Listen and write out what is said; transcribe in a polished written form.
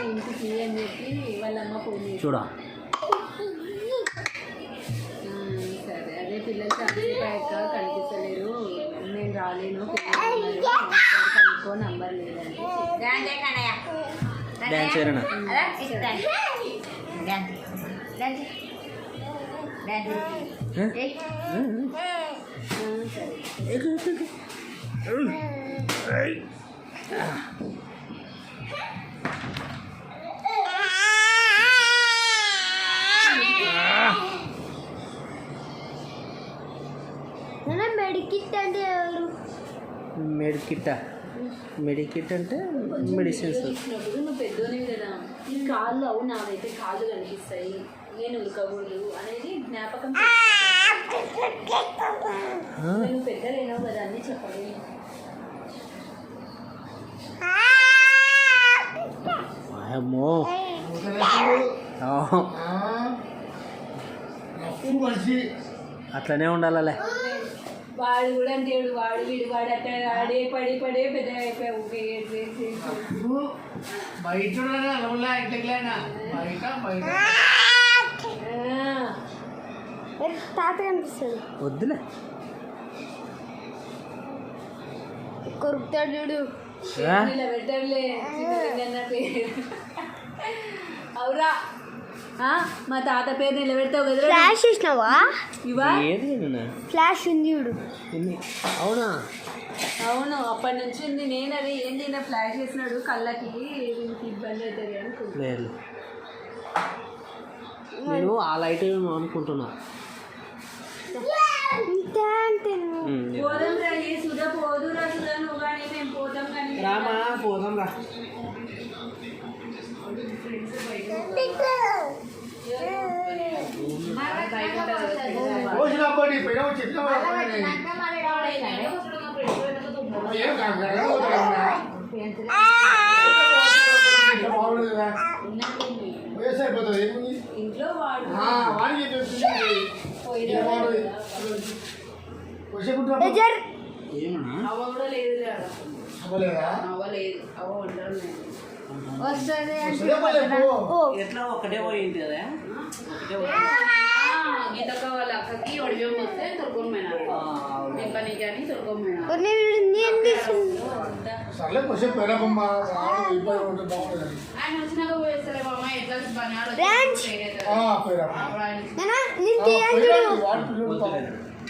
ఇంటికి అని చెప్పి వాళ్ళమ్మ ఫోన్ చేసి చూడా సరే అదే పిల్లలు చనిపోయాక కనిపిస్తలేరు నేను రాలేను కనుక్కో నంబర్ లేదండి డ్యాన్స్ చేయరనా మెడికిట్ అంటే ఎవరు మెడికిట్ అంటే మెడిసిన్స్. నువ్వు పెద్దోనివి కదా ఈ కాళ్ళు అవును నావైతే కాళ్ళు కనిపిస్తాయి నేను ఉరకకూడదు అనేది జ్ఞాపకం. నువ్వు పెద్దలేనావు కదా అని చెప్పాలి. అమ్మో అట్లనే ఉండాలలే. వాడు కూడా అంటే వాడు అట్లా ఆడే పడి పెద్ద అయిపోయావు. తాత కనిపిస్తుంది వద్దులే కొరుకుతాడు చూడు పెట్టలే అవురా మా తాత పేరు నిలబెడతావు కదా. ఫ్లాష్ ఇచ్చినావా? ఫ్లాష్ ఉంది చూడు. అవునా? అవును అప్పటి నుంచి ఉంది. నేను అది ఏంది నా ఫ్లాష్ చేసినాడు కళ్ళకి ఇబ్బంది అవుతుంది లేదు నేను ఆ లైట్ అనుకుంటున్నా. పోదాం రండి సుధా పోదురా సుధా నువ్వు కానీ మేము పోతాం కానీ రామా పోదాం రా. ఇంట్లో వాడు అవ్వ కూడా లేదు అవ్వలేదు అవ్వ వండాలి వస్తుంది ఎట్లా ఒకటే పోయింది కదా. గీతక్క వాళ్ళ అక్కకి ఒడియం వస్తే తొడుకోమైనారు పని కానీ తొడుకోమైనా ఆయన వచ్చినాక పోయేస్తలే బామ్మ ఎట్లా పని ఆడ